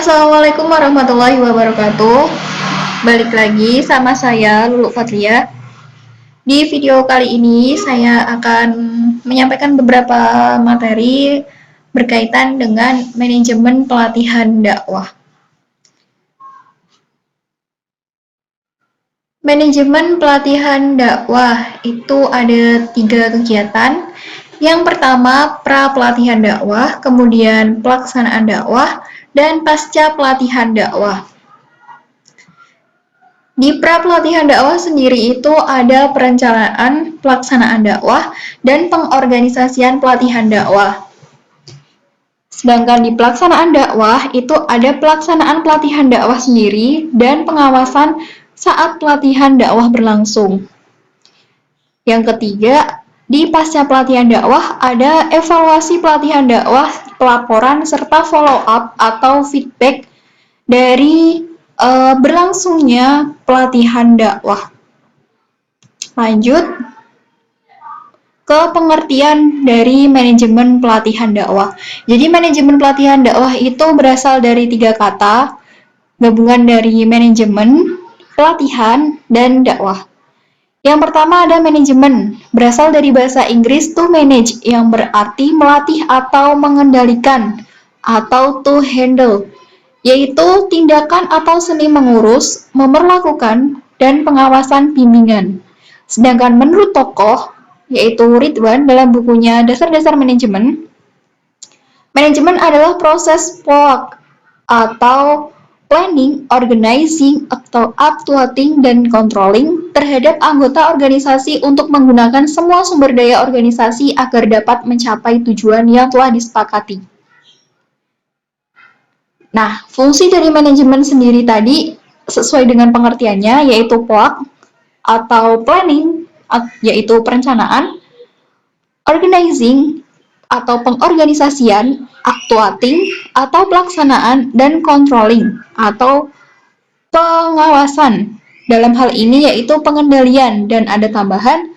Assalamualaikum warahmatullahi wabarakatuh. Balik lagi sama saya Lulu Fatria. Di video kali ini saya akan menyampaikan beberapa materi berkaitan dengan manajemen pelatihan dakwah. Manajemen pelatihan dakwah itu ada 3 kegiatan. Yang pertama, pra-pelatihan dakwah, kemudian pelaksanaan dakwah, dan pasca pelatihan dakwah. Di pra-pelatihan dakwah sendiri itu ada perencanaan pelaksanaan dakwah dan pengorganisasian pelatihan dakwah. Sedangkan di pelaksanaan dakwah itu ada pelaksanaan pelatihan dakwah sendiri dan pengawasan saat pelatihan dakwah berlangsung. Yang ketiga, di pasca pelatihan dakwah ada evaluasi pelatihan dakwah, pelaporan, serta follow up atau feedback dari berlangsungnya pelatihan dakwah. Lanjut ke pengertian dari manajemen pelatihan dakwah. Jadi manajemen pelatihan dakwah itu berasal dari 3 kata, gabungan dari manajemen, pelatihan, dan dakwah. Yang pertama ada manajemen, berasal dari bahasa Inggris to manage, yang berarti melatih atau mengendalikan, atau to handle, yaitu tindakan atau seni mengurus, memperlakukan, dan pengawasan bimbingan. Sedangkan menurut tokoh, yaitu Ridwan dalam bukunya Dasar-Dasar Manajemen, manajemen adalah proses POAK atau planning, organizing, atau actuating, dan controlling terhadap anggota organisasi untuk menggunakan semua sumber daya organisasi agar dapat mencapai tujuan yang telah disepakati. Nah, fungsi dari manajemen sendiri tadi sesuai dengan pengertiannya yaitu POAK atau planning, yaitu perencanaan, organizing atau pengorganisasian, actuating atau pelaksanaan, dan controlling atau pengawasan. Dalam hal ini yaitu pengendalian dan ada tambahan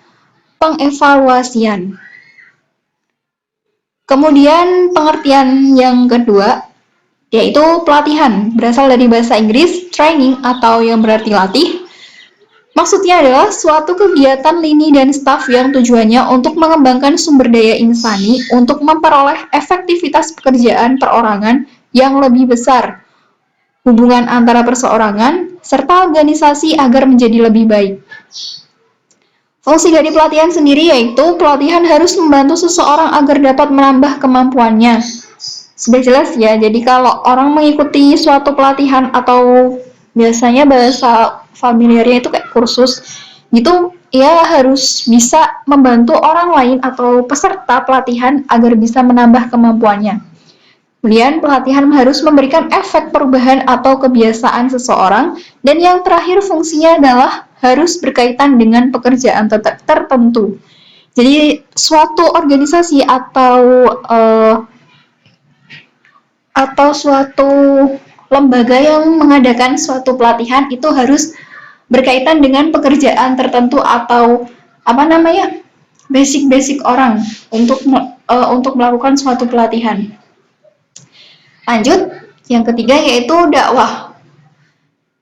pengevaluasian. Kemudian pengertian yang kedua yaitu pelatihan, berasal dari bahasa Inggris training atau yang berarti latih. Maksudnya adalah suatu kegiatan lini dan staf yang tujuannya untuk mengembangkan sumber daya insani untuk memperoleh efektivitas pekerjaan perorangan yang lebih besar, hubungan antara perseorangan, serta organisasi agar menjadi lebih baik. Fungsi dari pelatihan sendiri yaitu pelatihan harus membantu seseorang agar dapat menambah kemampuannya. Sudah jelas ya, jadi kalau orang mengikuti suatu pelatihan atau biasanya bahasa familiarnya itu kayak kursus gitu, ia harus bisa membantu orang lain atau peserta pelatihan agar bisa menambah kemampuannya. Kemudian pelatihan harus memberikan efek perubahan atau kebiasaan seseorang, dan yang terakhir fungsinya adalah harus berkaitan dengan pekerjaan tertentu. Jadi suatu organisasi atau suatu lembaga yang mengadakan suatu pelatihan itu harus berkaitan dengan pekerjaan tertentu atau basic orang untuk melakukan suatu pelatihan. Lanjut, yang ketiga yaitu dakwah.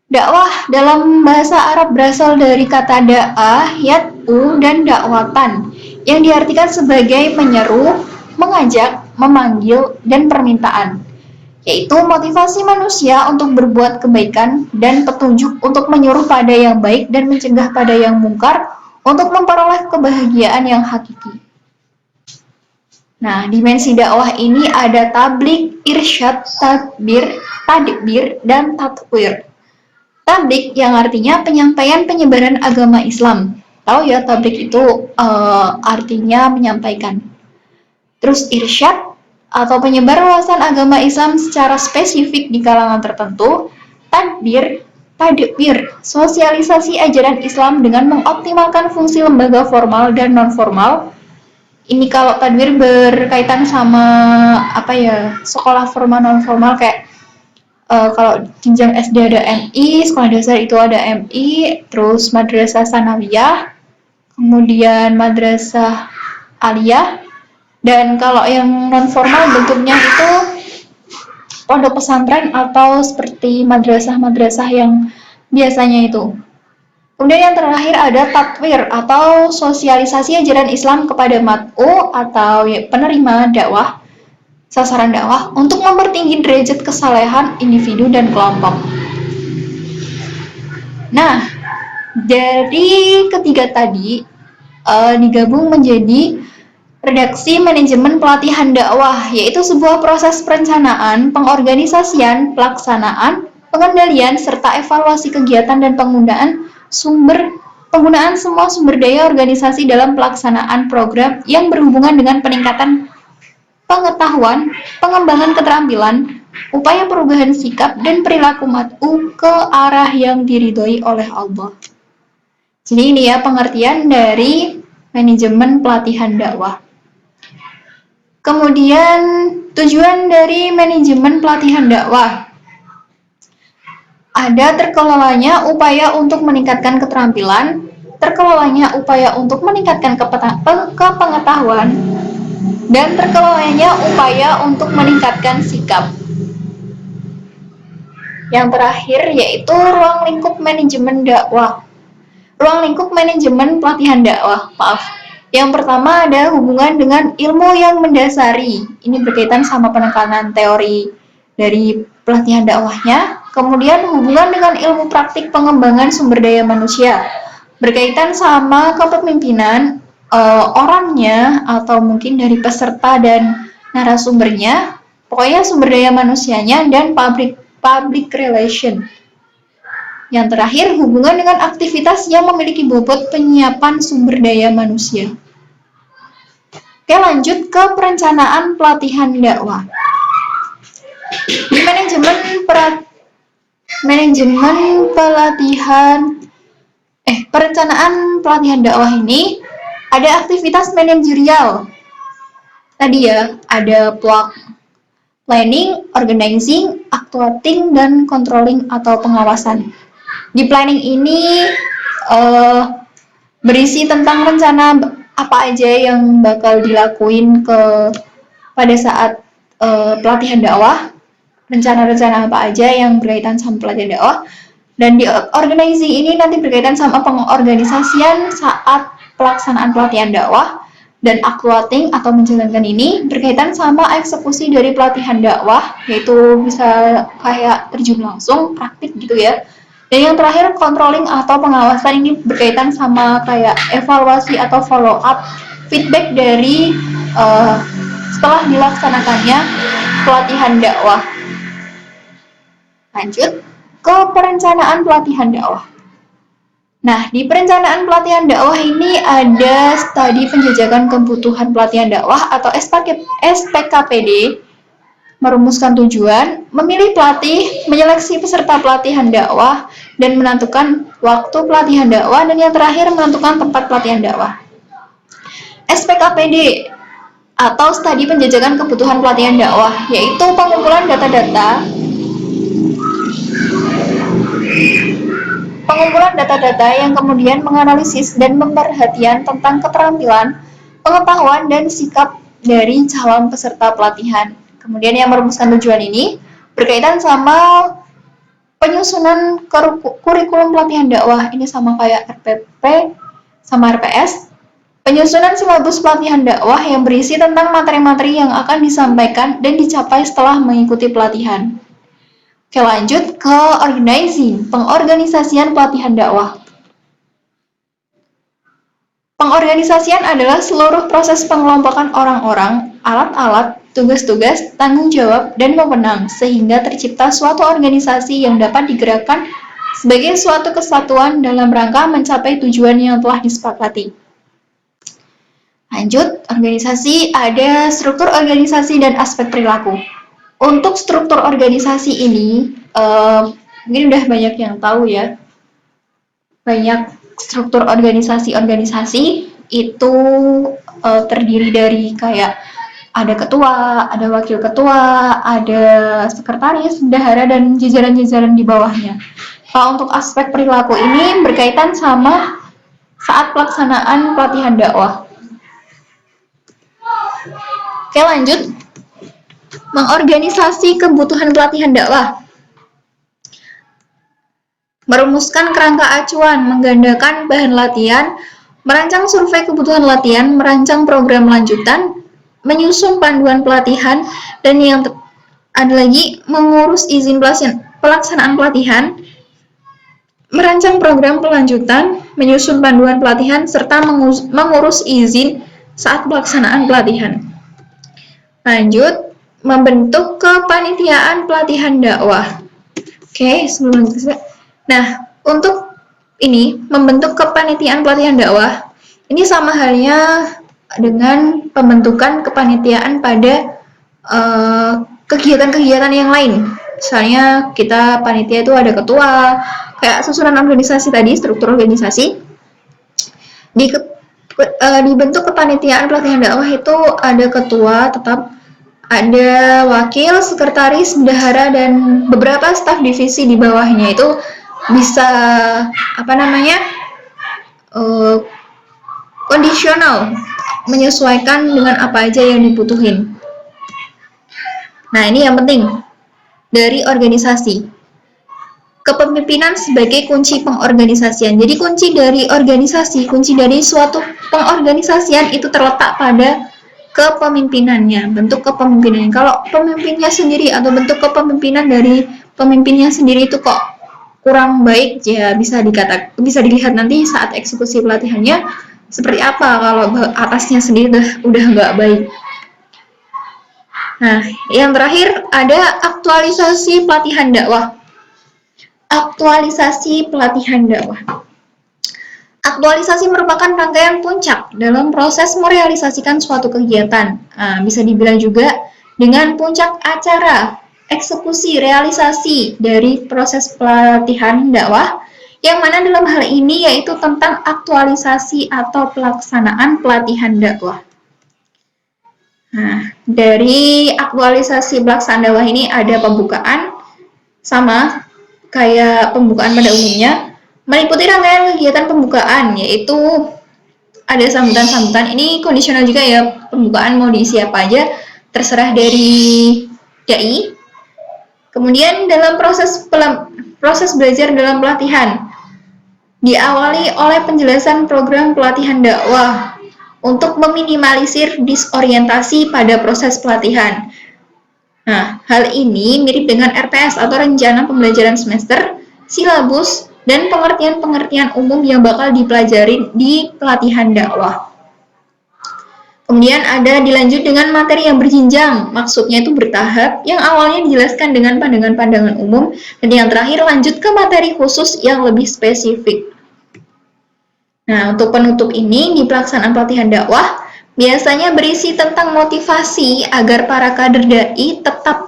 Dakwah dalam bahasa Arab berasal dari kata da'ah, yad'u, dan dakwatan, yang diartikan sebagai menyeru, mengajak, memanggil, dan permintaan, yaitu motivasi manusia untuk berbuat kebaikan dan petunjuk untuk menyuruh pada yang baik dan mencegah pada yang mungkar untuk memperoleh kebahagiaan yang hakiki. Nah, dimensi dakwah ini ada tabligh, irsyad, tadbir, dan tatwir. Tabligh yang artinya penyampaian penyebaran agama Islam. Tahu ya, tabligh itu artinya menyampaikan. Terus irsyad atau penyebar luasan agama Islam secara spesifik di kalangan tertentu. Tadbir, sosialisasi ajaran Islam dengan mengoptimalkan fungsi lembaga formal dan non-formal. Ini kalau tadbir berkaitan sama sekolah formal non-formal kayak kalau jenjang SD ada MI, sekolah dasar itu ada MI, terus madrasah sanawiyah, kemudian madrasah aliyah, dan kalau yang non formal bentuknya itu pondok pesantren atau seperti madrasah-madrasah yang biasanya itu. Kemudian yang terakhir ada tatwir atau sosialisasi ajaran Islam kepada mat'u atau penerima dakwah, sasaran dakwah untuk mempertinggi derajat kesalehan individu dan kelompok. Nah, dari ketiga tadi digabung menjadi redaksi manajemen pelatihan dakwah, yaitu sebuah proses perencanaan, pengorganisasian, pelaksanaan, pengendalian, serta evaluasi kegiatan dan penggunaan semua sumber daya organisasi dalam pelaksanaan program yang berhubungan dengan peningkatan pengetahuan, pengembangan keterampilan, upaya perubahan sikap dan perilaku mat'u ke arah yang diridhoi oleh Allah. Jadi ini ya pengertian dari manajemen pelatihan dakwah. Kemudian tujuan dari manajemen pelatihan dakwah. Ada terkelolanya upaya untuk meningkatkan keterampilan, terkelolanya upaya untuk meningkatkan kepengetahuan, dan terkelolanya upaya untuk meningkatkan sikap. Yang terakhir yaitu ruang lingkup manajemen dakwah. Ruang lingkup manajemen pelatihan dakwah, Yang pertama ada hubungan dengan ilmu yang mendasari. Ini berkaitan sama penekanan teori dari pelatihan dakwahnya. Kemudian hubungan dengan ilmu praktik pengembangan sumber daya manusia. Berkaitan sama kepemimpinan orangnya atau mungkin dari peserta dan narasumbernya. Pokoknya sumber daya manusianya dan public relation. Yang terakhir, hubungan dengan aktivitas yang memiliki bobot penyiapan sumber daya manusia. Oke, lanjut ke perencanaan pelatihan dakwah. Di perencanaan pelatihan dakwah ini ada aktivitas manajerial. Tadi ya, ada planning, organizing, actuating, dan controlling atau pengawasan. Di planning ini berisi tentang rencana apa aja yang bakal dilakuin pada saat pelatihan dakwah, rencana-rencana apa aja yang berkaitan sama pelatihan dakwah, dan di organizing ini nanti berkaitan sama pengorganisasian saat pelaksanaan pelatihan dakwah, dan actuating atau menjalankan ini berkaitan sama eksekusi dari pelatihan dakwah, yaitu bisa kayak terjun langsung, praktik gitu ya. Dan yang terakhir, controlling atau pengawasan ini berkaitan sama kayak evaluasi atau follow up feedback dari setelah dilaksanakannya pelatihan dakwah. Lanjut ke perencanaan pelatihan dakwah. Nah, di perencanaan pelatihan dakwah ini ada studi penjajakan kebutuhan pelatihan dakwah atau SPKPD, merumuskan tujuan, memilih pelatih, menyeleksi peserta pelatihan dakwah, dan menentukan waktu pelatihan dakwah, dan yang terakhir menentukan tempat pelatihan dakwah. SPKPD atau studi penjajakan kebutuhan pelatihan dakwah, yaitu pengumpulan data-data yang kemudian menganalisis dan memperhatikan tentang keterampilan, pengetahuan, dan sikap dari calon peserta pelatihan. Kemudian yang merumuskan tujuan ini berkaitan sama penyusunan kurikulum pelatihan dakwah. Ini sama kayak RPP sama RPS. Penyusunan silabus pelatihan dakwah yang berisi tentang materi-materi yang akan disampaikan dan dicapai setelah mengikuti pelatihan. Oke, lanjut ke organizing, pengorganisasian pelatihan dakwah. Pengorganisasian adalah seluruh proses pengelompokan orang-orang, alat-alat, tugas-tugas, tanggung jawab, dan wewenang sehingga tercipta suatu organisasi yang dapat digerakkan sebagai suatu kesatuan dalam rangka mencapai tujuan yang telah disepakati. Lanjut, organisasi ada struktur organisasi dan aspek perilaku. Untuk struktur organisasi ini, mungkin udah banyak yang tahu ya, banyak struktur organisasi itu terdiri dari kayak ada ketua, ada wakil ketua, ada sekretaris, bendahara, dan jajaran-jajaran di bawahnya. Kalau untuk aspek perilaku ini berkaitan sama saat pelaksanaan pelatihan dakwah. Oke, lanjut. Mengorganisasi kebutuhan pelatihan dakwah. Merumuskan kerangka acuan, menggandakan bahan latihan, merancang survei kebutuhan latihan, merancang program lanjutan, menyusun panduan pelatihan, dan yang ada lagi mengurus izin pelaksanaan pelatihan, merancang program pelanjutan, menyusun panduan pelatihan, serta mengurus izin saat pelaksanaan pelatihan. Lanjut, membentuk kepanitiaan pelatihan dakwah. Oke, sebelum kita. Nah, untuk ini membentuk kepanitiaan pelatihan dakwah, ini sama halnya dengan pembentukan kepanitiaan pada kegiatan-kegiatan yang lain. Misalnya kita panitia itu ada ketua, kayak susunan organisasi tadi, struktur organisasi. Dibentuk kepanitiaan pelatihan dakwah itu ada ketua tetap, ada wakil, sekretaris, bendahara, dan beberapa staf divisi di bawahnya. Itu bisa kondisional, menyesuaikan dengan apa aja yang dibutuhin. Nah, ini yang penting dari organisasi. Kepemimpinan sebagai kunci pengorganisasian. Jadi kunci dari organisasi, kunci dari suatu pengorganisasian itu terletak pada kepemimpinannya, bentuk kepemimpinannya. Kalau pemimpinnya sendiri atau bentuk kepemimpinan dari pemimpinnya sendiri itu kok kurang baik, ya bisa dilihat nanti saat eksekusi pelatihannya seperti apa kalau atasnya sendiri udah nggak baik. Nah, yang terakhir ada aktualisasi pelatihan dakwah. Aktualisasi pelatihan dakwah. Aktualisasi merupakan rangkaian puncak dalam proses merealisasikan suatu kegiatan. Nah, bisa dibilang juga dengan puncak acara, eksekusi, realisasi dari proses pelatihan dakwah, yang mana dalam hal ini yaitu tentang aktualisasi atau pelaksanaan pelatihan dakwah. Nah, dari aktualisasi pelaksanaan dakwah ini ada pembukaan, sama kayak pembukaan pada umumnya, meliputi rangkaian kegiatan pembukaan, yaitu ada sambutan-sambutan. Ini kondisional juga ya, pembukaan mau diisi apa aja, terserah dari dai. Kemudian dalam proses belajar dalam pelatihan, diawali oleh penjelasan program pelatihan dakwah untuk meminimalisir disorientasi pada proses pelatihan. Nah, hal ini mirip dengan RPS atau rencana pembelajaran semester, silabus, dan pengertian-pengertian umum yang bakal dipelajari di pelatihan dakwah. Kemudian ada dilanjut dengan materi yang berjenjang, maksudnya itu bertahap, yang awalnya dijelaskan dengan pandangan-pandangan umum, dan yang terakhir lanjut ke materi khusus yang lebih spesifik. Nah, untuk penutup ini, di pelaksanaan pelatihan dakwah, biasanya berisi tentang motivasi agar para kader dai tetap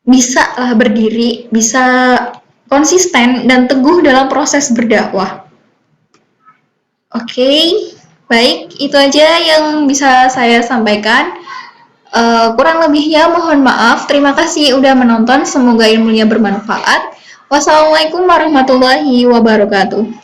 bisa berdiri, bisa konsisten dan teguh dalam proses berdakwah. Oke, baik, itu aja yang bisa saya sampaikan. Kurang lebihnya mohon maaf. Terima kasih udah menonton, semoga ilmunya bermanfaat. Wassalamualaikum warahmatullahi wabarakatuh.